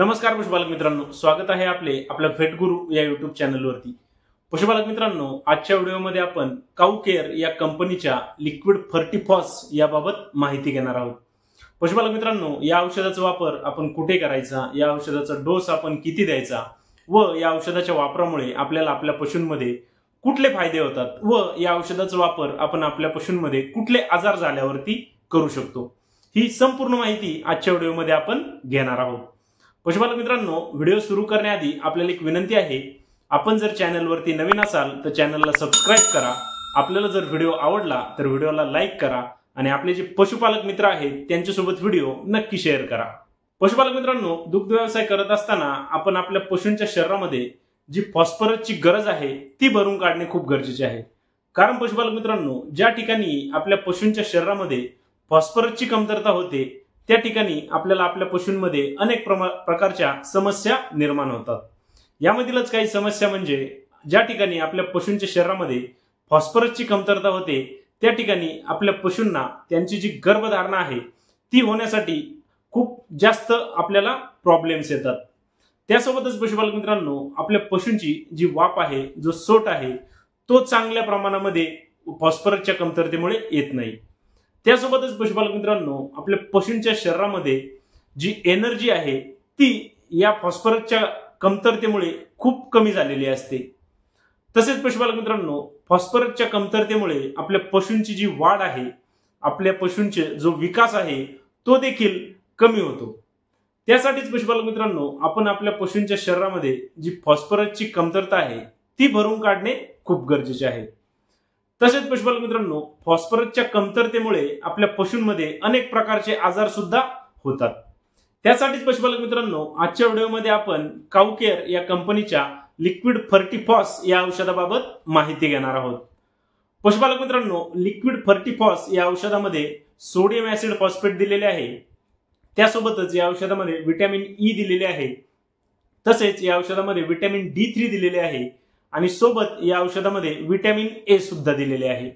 नमस्कार पशुपालक मित्रांनो, स्वागत आहे आपल्या व्हेट गुरु या युट्यूब चॅनलवरती। पशुपालक मित्रांनो, आजच्या व्हिडिओमध्ये आपण काऊ केअर या कंपनीच्या लिक्विड फर्टिफॉस याबाबत माहिती घेणार आहोत। पशुपालक मित्रांनो, या औषधाचा वापर आपण कुठे करायचा, या औषधाचा डोस आपण किती द्यायचा व या औषधाच्या वापरामुळे आपल्याला आपल्या पशूंमध्ये कुठले फायदे होतात व या औषधाचा वापर आपण आपल्या पशूंमध्ये कुठले आजार झाल्यावरती करू शकतो, ही संपूर्ण माहिती आजच्या व्हिडिओमध्ये आपण घेणार आहोत। पशुपालक मित्रांनो, व्हिडिओ सुरू करण्याआधी आपल्याला एक विनंती आहे, आपण जर चॅनलवरती नवीन असाल तर चॅनलला सबस्क्राइब करा। आपल्याला जर व्हिडिओ आवडला तर व्हिडिओला लाईक करा आणि आपले जे पशुपालक मित्र आहेत त्यांच्यासोबत व्हिडिओ नक्की शेअर करा। पशुपालक मित्रांनो, दुग्ध व्यवसाय करत असताना आपण आपल्या पशूंच्या शरीरामध्ये जी फॉस्फरसची गरज आहे ती भरून काढणे खूप गरजेचे आहे। कारण पशुपालक मित्रांनो, ज्या ठिकाणी आपल्या पशूंच्या शरीरामध्ये फॉस्फरसची कमतरता होते त्या ठिकाणी आपल्याला आपल्या पशूंमध्ये अनेक प्रकारच्या समस्या निर्माण होतात। यामधीलच काही समस्या म्हणजे ज्या ठिकाणी आपल्या पशूंच्या शरीरामध्ये फॉस्फरसची कमतरता होते त्या ठिकाणी आपल्या पशूंना त्यांची जी गर्भधारणा आहे ती होण्यासाठी खूप जास्त आपल्याला प्रॉब्लेम्स येतात। त्यासोबतच पशुपालक मित्रांनो, आपल्या पशूंची जी वाप आहे, जो सोट आहे, तो चांगल्या प्रमाणामध्ये फॉस्फरसच्या कमतरतेमुळे येत नाही। त्यासोबतच पशुपालक मित्रांनो, आपल्या पशूंच्या शरीरामध्ये जी एनर्जी आहे ती या फॉस्फरसच्या कमतरतेमुळे खूप कमी झालेली असते। तसेच पशुपालक मित्रांनो, फॉस्फरसच्या कमतरतेमुळे आपल्या पशूंची जी वाढ आहे, आपल्या पशूंचे जो विकास आहे तो देखील कमी होतो। त्यासाठीच पशुपालक मित्रांनो, आपण आपल्या पशूंच्या शरीरामध्ये जी फॉस्फरसची कमतरता आहे ती भरून काढणे खूप गरजेचे आहे। तसेच पशुपालक मित्रांनो, फॉस्फरसच्या कमतरतेमुळे आपल्या पशूंमध्ये अनेक प्रकारचे आजार सुद्धा होतात। त्यासाठीच पशुपालक मित्रांनो, आजच्या व्हिडिओमध्ये आपण काऊ केअर या कंपनीच्या लिक्विड फर्टिफॉस या औषधाबाबत माहिती घेणार आहोत। पशुपालक मित्रांनो, लिक्विड फर्टिफॉस या औषधामध्ये सोडियम ऍसिड फॉस्फेट दिलेले आहे, त्यासोबतच या औषधामध्ये व्हिटॅमिन ई दिलेले आहे, तसेच या औषधामध्ये व्हिटॅमिन D3 दिलेले आहे आणि सोबत या औषधामध्ये व्हिटॅमिन ए सुद्धा दिलेले आहे।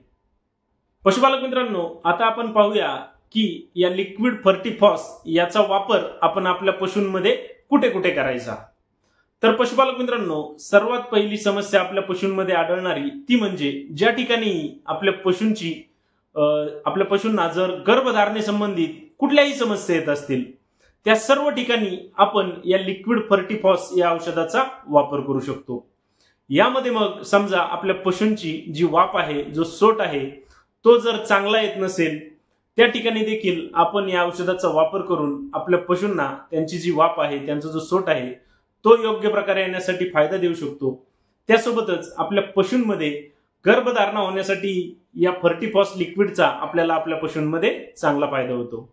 पशुपालक मित्रांनो, आता आपण पाहूया की या लिक्विड फर्टिफॉस याचा वापर आपण आपल्या पशूंमध्ये कुठे कुठे करायचा। तर पशुपालक मित्रांनो, सर्वात पहिली समस्या आपल्या पशूंमध्ये आढळणारी ती म्हणजे ज्या ठिकाणी आपल्या पशूंना जर गर्भधारणे संबंधित कुठल्याही समस्या येत असतील त्या सर्व ठिकाणी आपण या लिक्विड फर्टिफॉस या औषधाचा वापर करू शकतो। यामध्ये मग समजा आपल्या पशूंची जी वाप आहे, जो सोट आहे, तो जर चांगला येत नसेल त्या ठिकाणी देखील आपण या औषधाचा वापर करून आपल्या पशूंना त्यांची जी वाप आहे, त्यांचा जो सोट आहे तो योग्य प्रकारे येण्यासाठी फायदा देऊ शकतो। त्यासोबतच आपल्या पशूंमध्ये गर्भधारणा होण्यासाठी या फर्टिफॉस लिक्विडचा आपल्याला आपल्या पशूंमध्ये चांगला फायदा होतो।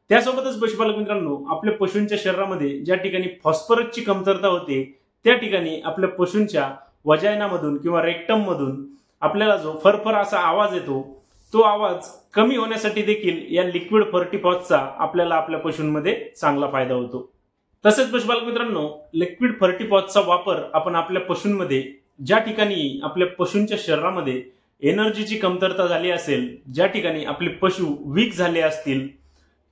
त्यासोबतच पशुपालक मित्रांनो, आपल्या पशूंच्या शरीरामध्ये ज्या ठिकाणी फॉस्फरसची कमतरता होते त्या ठिकाणी आपल्या पशूंच्या वजायनामधून किंवा रेक्टम मधून आपल्याला जो फरफर असा आवाज येतो तो आवाज कमी होण्यासाठी देखील या लिक्विड फर्टिफॉसचा आपल्याला आपल्या पशूंमध्ये चांगला फायदा होतो। तसेच पशुपालक मित्रांनो, लिक्विड फर्टिफॉसचा वापर आपण आपल्या पशूंमध्ये ज्या ठिकाणी आपल्या पशूंच्या शरीरामध्ये एनर्जीची कमतरता झाली असेल, ज्या ठिकाणी आपले पशु वीक झाले असतील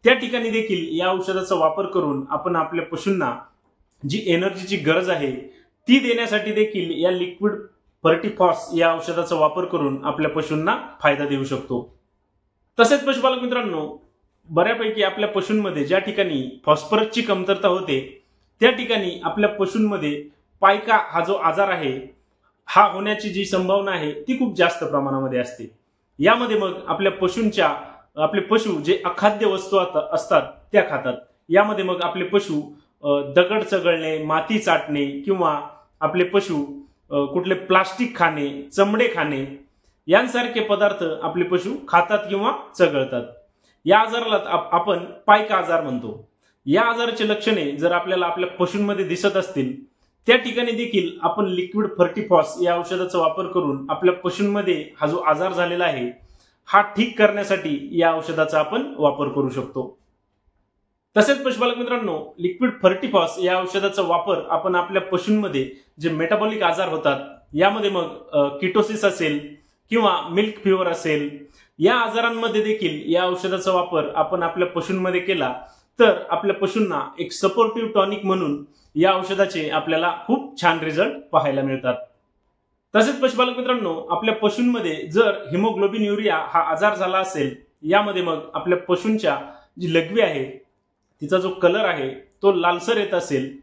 त्या ठिकाणी देखील या औषधाचा वापर करून आपण आपल्या पशूंना जी एनर्जीची गरज आहे ती देण्यासाठी देखील या लिक्विड फर्टिफॉस या औषधाचा वापर करून आपल्या पशूंना फायदा देऊ शकतो। तसेच पशुपालक मित्रांनो, बऱ्यापैकी आपल्या पशूंमध्ये ज्या ठिकाणी फॉस्फरसची कमतरता होते त्या ठिकाणी आपल्या पशूंमध्ये पायका हा जो आजार आहे हा होण्याची जी संभावना आहे ती खूप जास्त प्रमाणामध्ये असते। यामध्ये मग आपले पशु जे अखाद्य वस्तू असतात त्या खातात। यामध्ये मग आपले पशु दगड चघळणे, माती चाटणे किंवा आपले पशु कुठले प्लास्टिक खाणे, चमडे खाणे यांसारखे पदार्थ आपले पशु खातात किंवा चघळतात। या आजाराला आपण पायका आजार म्हणतो। या आजाराची लक्षणे जर आपल्याला आपल्या पशूंमध्ये दिसत असतील त्या ठिकाणी देखील आपण लिक्विड फर्टिफॉस या औषधाचा वापर करून आपल्या पशूंमध्ये हा जो आजार झालेला आहे हा ठीक करण्यासाठी या औषधाचा आपण वापर करू शकतो। तसेच पशुपालक मित्रांनो, लिक्विड फर्टिफॉस या औषधाचा वापर आपण आपल्या पशूंमध्ये जे मेटाबॉलिक आजार होतात, यामध्ये मग किटोसिस असेल किंवा मिल्क फिवर असेल, या आजारांमध्ये देखील या औषधाचा वापर आपण आपल्या पशूंमध्ये केला तर आपल्या पशूंना एक सपोर्टिव्ह टॉनिक म्हणून या औषधाचे आपल्याला खूप छान रिझल्ट पाहायला मिळतात। तसेच पशुपालक मित्रांनो, आपल्या पशूंमध्ये जर हिमोग्लोबिन युरिया हा आजार झाला असेल, यामध्ये मग आपल्या पशूंच्या जी लघवी आहे तिचा जो कलर आहे तो लालसर येत असेल,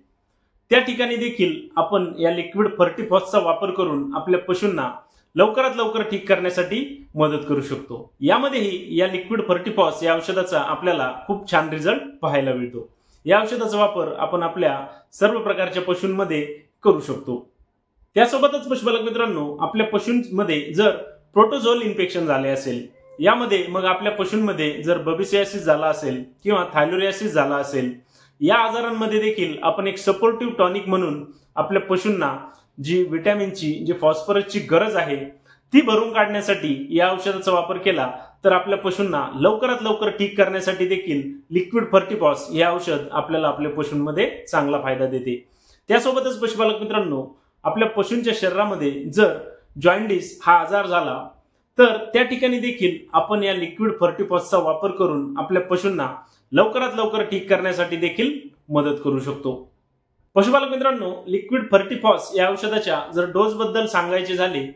त्या ठिकाणी देखील आपण या लिक्विड फर्टिफॉसचा वापर करून आपल्या पशूंना लवकरात लवकर ठीक करण्यासाठी मदत करू शकतो। यामध्येही या लिक्विड फर्टिफॉस या औषधाचा आपल्याला खूप छान रिझल्ट पाहायला मिळतो। या औषधाचा वापर आपण आपल्या सर्व प्रकारच्या पशूंमध्ये करू शकतो। त्यासोबतच पशुपालक मित्रांनो, आपल्या पशूंमध्ये जर प्रोटोझोल इन्फेक्शन झाले असेल, यामध्ये मग आपल्या पशूंमध्ये जर बबिसियासिस झाला असेल किंवा थायलोरियासिस झाला असेल, या आजारांमध्ये देखील आपण एक सपोर्टिव्ह टॉनिक म्हणून आपल्या पशूंना जी विटॅमिनची, जी फॉस्फरसची गरज आहे ती भरून काढण्यासाठी या औषधाचा वापर केला तर आपल्या पशूंना लवकरात लवकर ठीक करण्यासाठी देखील लिक्विड फर्टिफॉस हे औषध आपल्याला आपल्या पशूंमध्ये चांगला फायदा देते। त्यासोबतच पशुपालक मित्रांनो, आपल्या पशूंच्या शरीरामध्ये जर जॉइंडिस हा आजार झाला तर त्या ठिकाणी देखील आपण या लिक्विड फर्टिफॉसचा वापर करून आपल्या पशूंना लवकरात लवकर ठीक करण्यासाठी देखील मदत करू शकतो। पशुपालक मित्रांनो, लिक्विड फर्टिफॉस या औषधाच्या जर डोस बद्दल सांगायचे झाले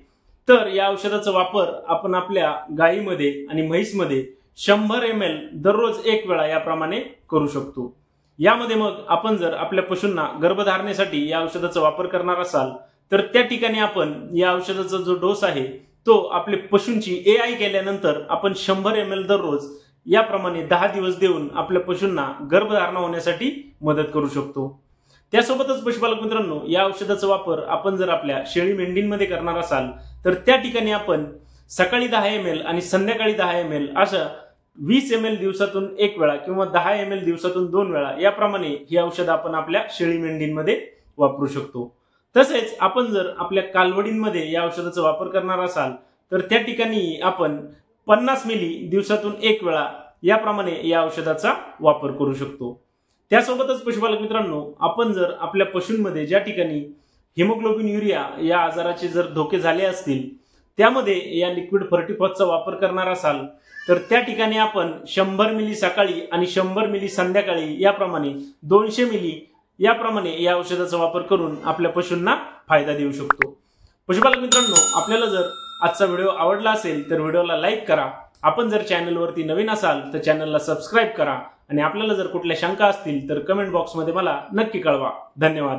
तर या औषधाचा वापर आपण आपल्या गायीमध्ये आणि म्हैसमध्ये 100 ml दररोज एक वेळा याप्रमाणे करू शकतो। यामध्ये मग आपण जर आपल्या पशूंना गर्भधारणेसाठी या औषधाचा वापर करणार असाल तर त्या ठिकाणी आपण या औषधाचा जो डोस आहे तो आपल्या पशूंची AI केल्यानंतर आपण 100 ml दररोज याप्रमाणे 10 दिवस देऊन आपल्या पशूंना गर्भधारणा होण्यासाठी मदत करू शकतो। त्यासोबतच पशुपालक मित्रांनो, या औषधाचा वापर आपण जर आपल्या शेळी मेंढींमध्ये करणार असाल तर त्या ठिकाणी आपण सकाळी 10 ml आणि संध्याकाळी 10 ml अशा 20 ml दिवसातून एक वेळा किंवा 10 ml दिवसातून 2 वेळा याप्रमाणे ही औषध आपण आपल्या शेळी मेंढींमध्ये वापरू शकतो। तसेच आपण जर आपल्या कालवडींमध्ये या औषधाचा वापर करणार असाल तर त्या ठिकाणी आपण 50 मिली दिवसातून एक वेळा याप्रमाणे या औषधाचा वापर करू शकतो। त्यासोबतच पशुपालक मित्रांनो, आपण जर आपल्या पशूंमध्ये ज्या ठिकाणी हिमोग्लोबिन युरिया या आजाराचे जर धोके झाले असतील त्यामध्ये या लिक्विड फर्टिफॉसचा वापर करणार असाल तर त्या ठिकाणी आपण 100 मिली सकाळी आणि 100 मिली संध्याकाळी याप्रमाणे 200 मिली याप्रमाणे या औषधाचा वापर करून आपल्या पशूंना फायदा देऊ शकतो। पशुपालक मित्रांनो, आपल्याला जर आजचा व्हिडिओ आवडला असेल तर व्हिडिओला लाईक करा। आपण जर चॅनलवरती नवीन असाल तर चॅनलला सबस्क्राईब करा आणि आपल्याला जर कुठल्या शंका असतील तर कमेंट बॉक्समध्ये मला नक्की कळवा। धन्यवाद।